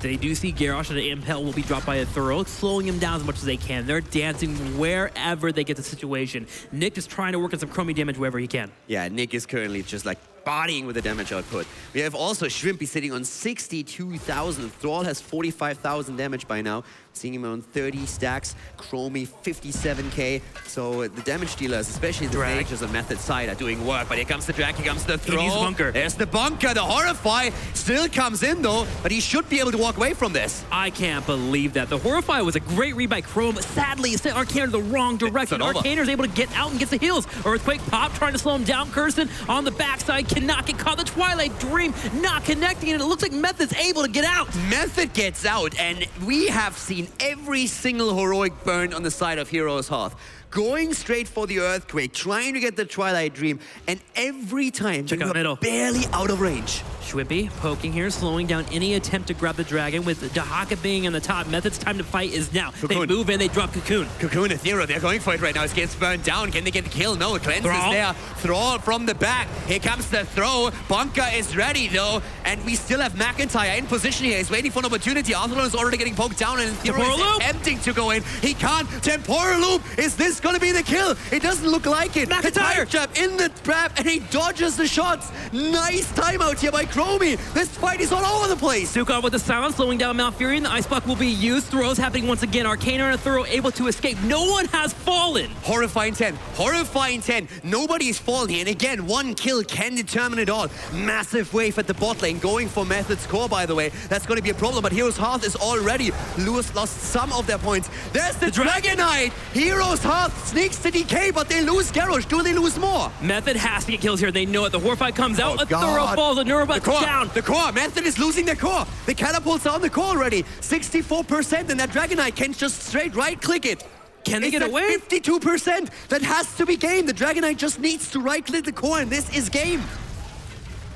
Speaker 5: They do see Garrosh, and the Impel will be dropped by a Thorough, slowing him down as much as they can. They're dancing wherever they get the situation. Nick is trying to work on some chromie damage wherever he can.
Speaker 6: Yeah, Nick is currently just like bodying with the damage output. We have also Shrimpy sitting on 62,000. Thrall has 45,000 damage by now. Seeing him on 30 stacks. Chromie 57k. So the damage dealers, especially the mages on Method side, are doing work. But here comes the drag, here comes the throw.
Speaker 5: Bunker.
Speaker 6: There's the bunker. The Horrify still comes in though, but he should be able to walk away from this.
Speaker 5: I can't believe that. The Horrify was a great read by Chrome, but sadly it sent Arcane in the wrong direction. Arcane is able to get out and gets the heals. Earthquake pop trying to slow him down. Kirsten on the backside cannot get caught. The Twilight Dream not connecting, and it looks like Method's able to get out.
Speaker 6: Method gets out, and we have seen every single heroic burn on the side of HeroesHearth. Going straight for the Earthquake, trying to get the Twilight Dream, and every time they were barely out of range.
Speaker 5: Schwippy poking here, slowing down any attempt to grab the dragon. With Dahaka being in the top, Method's time to fight is now. Cocoon. They move in, they drop Cocoon.
Speaker 6: Cocoon and Thero, they're going for it right now. It gets burned down. Can they get the kill? No, Cleanse is there. Thrall from the back. Here comes the throw. Bunker is ready though, and we still have McIntyre in position here. He's waiting for an opportunity. Arthur is already getting poked down, and Thero is attempting to go in. He can't. Temporal Loop. Is this going to be the kill? It doesn't look like it.
Speaker 5: McIntyre
Speaker 6: trap in the trap, and he dodges the shots. Nice timeout here by Chromie. This fight is all over the place.
Speaker 5: Stukov with the silence, slowing down Malfurion. The Ice Block will be used. Throws happening once again. Arcane and Thorough able to escape. No one has fallen.
Speaker 6: Horrifying 10. Horrifying 10. Nobody is falling here. And again, one kill can determine it all. Massive wave at the bot lane. Going for Method's core, by the way. That's going to be a problem. But HeroesHearth is already lost some of their points. There's the Dragon Knight. HeroesHearth sneaks the DK, but they lose Garrosh. Do they lose more?
Speaker 5: Method has to get kills here. They know it. The Horrify comes out. A Thorough falls. A Nurabut down.
Speaker 6: The core. Method is losing the core. The catapults are on the core already. 64%, and that Dragon Knight can just straight right-click it.
Speaker 5: Can they get away?
Speaker 6: 52%. That has to be game. The Dragon Knight just needs to right-click the core, and this is game.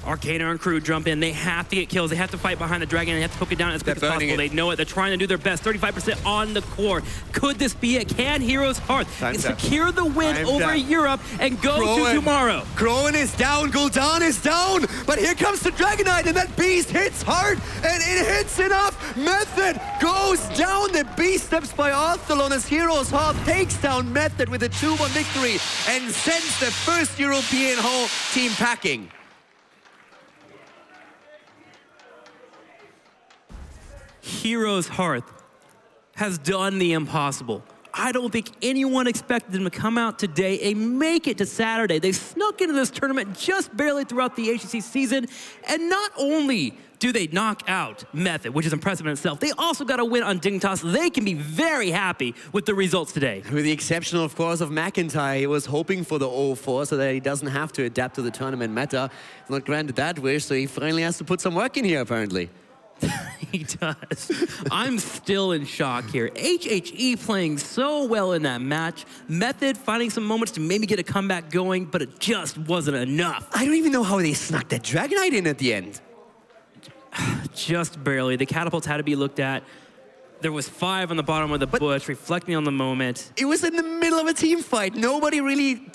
Speaker 5: Arcana and crew jump in. They have to get kills. They have to fight behind the dragon. They have to poke it down as quick as possible. They know it. They're trying to do their best. 35% on the core. Could this be it? Can Heroes Hearth secure the win over Europe and go to tomorrow?
Speaker 6: Crowan is down. Gul'dan is down. But here comes the Dragon Knight, and that beast hits hard, and it hits enough. Method goes down. The beast steps by Arthalon as Heroes Hearth takes down Method with a 2-1 victory and sends the first European whole team packing.
Speaker 5: Heroes Hearth has done the impossible. I don't think anyone expected them to come out today and make it to Saturday. They snuck into this tournament just barely throughout the HGC season, and not only do they knock out Method, which is impressive in itself, they also got a win on Dignitas. They can be very happy with the results today.
Speaker 6: With the exception, of course, of McIntyre. He was hoping for the 0-4 so that he doesn't have to adapt to the tournament meta. He's not granted that wish, so he finally has to put some work in here, apparently.
Speaker 5: He does. I'm still in shock here. HHE playing so well in that match. Method finding some moments to maybe get a comeback going, but it just wasn't enough.
Speaker 6: I don't even know how they snuck that Dragon Knight in at the end.
Speaker 5: Just barely. The catapults had to be looked at. There was 5 on the bottom of the bush, reflecting on the moment.
Speaker 6: It was in the middle of a team fight. Nobody really,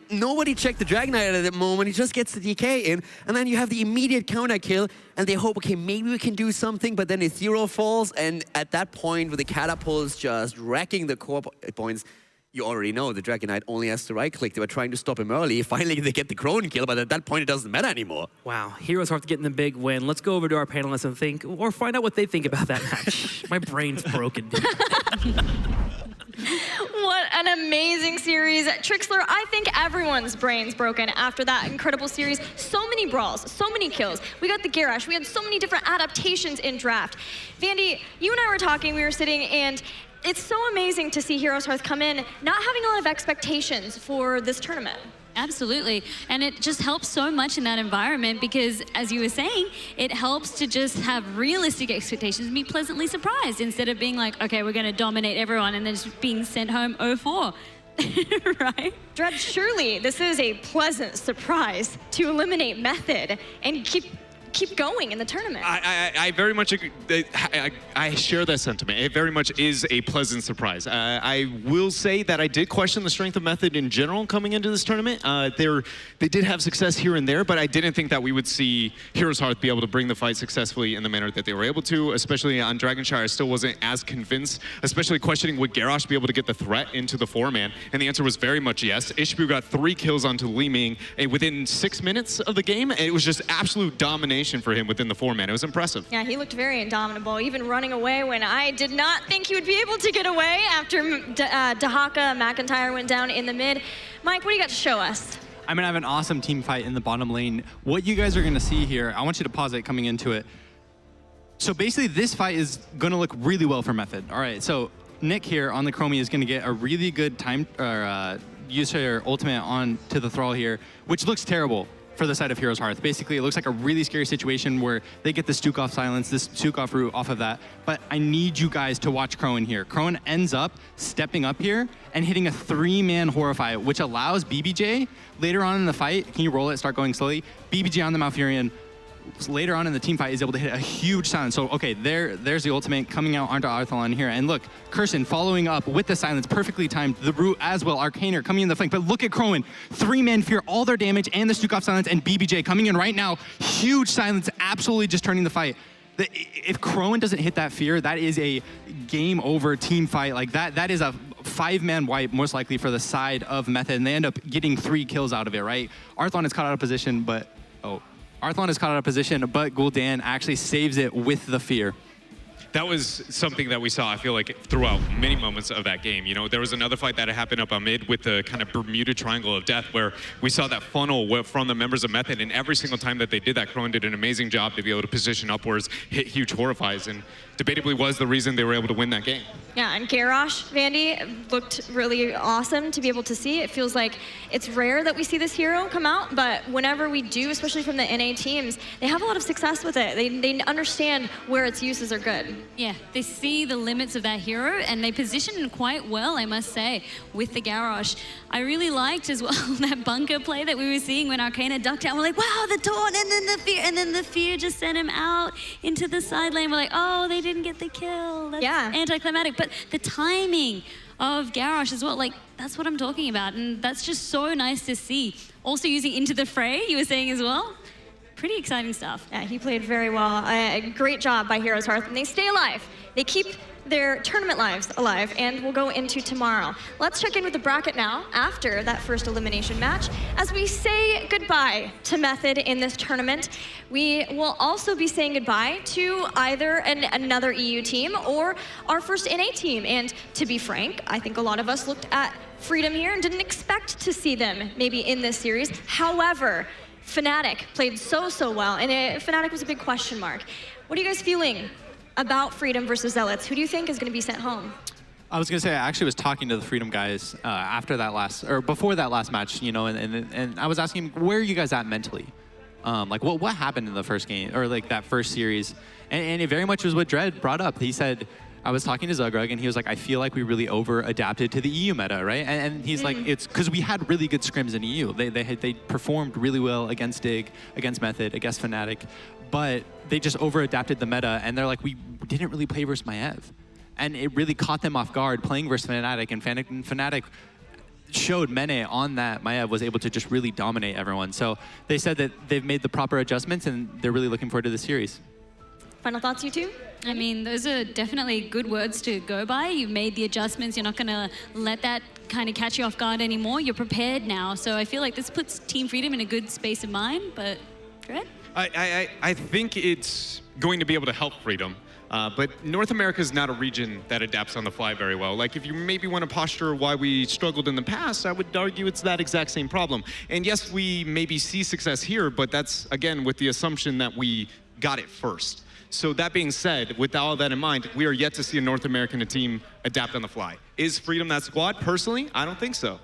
Speaker 6: nobody checked the Dragon Knight at that moment. He just gets the DK in, and then you have the immediate counter kill, and they hope, okay, maybe we can do something, but then Ethereal falls, and at that point, with the catapults just wrecking the core points, you already know the Dragon Knight only has to right-click. They were trying to stop him early. Finally, they get the Crowan kill, but at that point, it doesn't matter anymore.
Speaker 5: Wow, Heroes Hearth getting the big win. Let's go over to our panelists and think, or find out what they think about that match. My brain's broken.
Speaker 1: What an amazing series. Trixler, I think everyone's brain's broken after that incredible series. So many brawls, so many kills. We got the Garrosh. We had so many different adaptations in draft. Vandy, you and I were talking, we were sitting, and it's so amazing to see Heroes Hearth come in not having a lot of expectations for this tournament.
Speaker 4: Absolutely, and it just helps so much in that environment because, as you were saying, it helps to just have realistic expectations and be pleasantly surprised instead of being like, okay, we're going to dominate everyone and then just being sent home 0-4. Right?
Speaker 1: Dred, surely this is a pleasant surprise to eliminate Method and keep going in the tournament.
Speaker 3: I very much agree. I share that sentiment. It very much is a pleasant surprise. I will say that I did question the strength of Method in general coming into this tournament. They did have success here and there, but I didn't think that we would see Heroes Hearth be able to bring the fight successfully in the manner that they were able to, especially on Dragonshire. I still wasn't as convinced, especially questioning would Garrosh be able to get the threat into the 4-man, and the answer was very much yes. Ishbu got 3 kills onto Li Ming within 6 minutes of the game, and it was just absolute domination for him within the 4-man. It was impressive.
Speaker 1: Yeah, he looked very indomitable, even running away when I did not think he would be able to get away after Dahaka McIntyre went down in the mid. Mike, what do you got to show us?
Speaker 2: I'm gonna have an awesome team fight in the bottom lane. What you guys are gonna see here, I want you to pause it coming into it. So basically this fight is gonna look really well for Method. All right, so Nick here on the Chromie is gonna get a really good time, use her ultimate on to the Thrall here, which looks terrible for the side of Heroes Hearth. Basically, it looks like a really scary situation where they get the Stukov silence, this Stukov root off of that. But I need you guys to watch Crowan here. Crowan ends up stepping up here and hitting a 3-man Horrify, which allows BBJ later on in the fight, can you roll it, start going slowly? BBJ on the Malfurion, later on in the team fight is able to hit a huge silence. So, okay, there's the ultimate coming out onto Arthalon here. And look, Kirsten following up with the silence, perfectly timed. The root as well, Arcaner coming in the flank. But look at Crowan, 3-man fear, all their damage, and the Stukov silence, and BBJ coming in right now. Huge silence, absolutely just turning the fight. If Crowan doesn't hit that fear, that is a game over team fight. Like that is a 5-man wipe, most likely for the side of Method, and they end up getting 3 kills out of it, right? Arthalon is caught out of position, but, Arthalon is caught out of position, but Gul'dan actually saves it with the fear.
Speaker 3: That was something that we saw, I feel like, throughout many moments of that game. You know, there was another fight that had happened up on mid with the kind of Bermuda Triangle of Death where we saw that funnel from the members of Method, and every single time that they did that, Crowan did an amazing job to be able to position upwards, hit huge Horrifies, and debatably was the reason they were able to win that game.
Speaker 1: Yeah, and Garrosh, Vandy, looked really awesome to be able to see. It feels like it's rare that we see this hero come out, but whenever we do, especially from the NA teams, they have a lot of success with it. They understand where its uses are good.
Speaker 4: Yeah, they see the limits of that hero and they position quite well, I must say, with the Garrosh. I really liked as well that bunker play that we were seeing when Arcana ducked out. We're like, wow, the taunt, and then the fear just sent him out into the side lane. We're like, oh, they didn't get the kill. That's anticlimactic. But the timing of Garrosh as well, like, that's what I'm talking about. And that's just so nice to see. Also using Into the Fray, you were saying as well. Pretty exciting stuff.
Speaker 1: Yeah, he played very well. Great job by HeroesHearth, and they stay alive. They keep their tournament lives alive, and we'll go into tomorrow. Let's check in with the bracket now after that first elimination match. As we say goodbye to Method in this tournament, we will also be saying goodbye to either another EU team or our first NA team. And to be frank, I think a lot of us looked at Freedom here and didn't expect to see them maybe in this series. However, Fnatic played so well, and Fnatic was a big question mark. What are you guys feeling about Freedom versus Zealots? Who do you think is going to be sent home?
Speaker 2: I was going to say, I actually was talking to the Freedom guys after that before that last match, you know, and I was asking them, where are you guys at mentally? Like, what happened in the first game, or like that first series? And it very much was what Dredd brought up. He said, I was talking to Zugrug, and he was like, I feel like we really over-adapted to the EU meta, right? And he's like, it's because we had really good scrims in EU. They performed really well against Dig, against Method, against Fnatic, but they just over-adapted the meta, and they're like, we didn't really play versus Maiev. And it really caught them off guard playing versus Fnatic, and Fnatic showed Mene on that Maiev was able to just really dominate everyone. So they said that they've made the proper adjustments, and they're really looking forward to the series.
Speaker 1: Final thoughts, you two?
Speaker 4: I mean, those are definitely good words to go by. You've made the adjustments. You're not going to let that kind of catch you off guard anymore. You're prepared now. So I feel like this puts Team Freedom in a good space of mind. But, Dredd?
Speaker 3: I think it's going to be able to help Freedom. But North America is not a region that adapts on the fly very well. Like, if you maybe want to posture why we struggled in the past, I would argue it's that exact same problem. And yes, we maybe see success here, but that's, again, with the assumption that we got it first. So that being said, with all that in mind, we are yet to see a North American team adapt on the fly. Is Freedom that squad? Personally, I don't think so.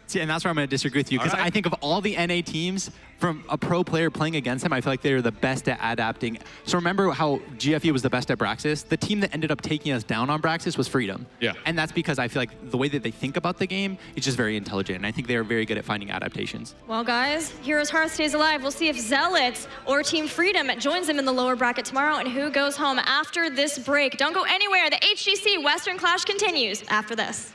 Speaker 2: See, and that's where I'm going to disagree with you, because I think of all the NA teams, from a pro player playing against them, I feel like they're the best at adapting. So remember how GFE was the best at Braxis? The team that ended up taking us down on Braxis was Freedom.
Speaker 3: Yeah.
Speaker 2: And that's because I feel like the way that they think about the game is just very intelligent, and I think they're very good at finding adaptations.
Speaker 1: Well, guys, HeroesHearth stays alive. We'll see if Zealots or Team Freedom joins them in the lower bracket tomorrow, and who goes home after this break. Don't go anywhere. The HGC Western Clash continues after this.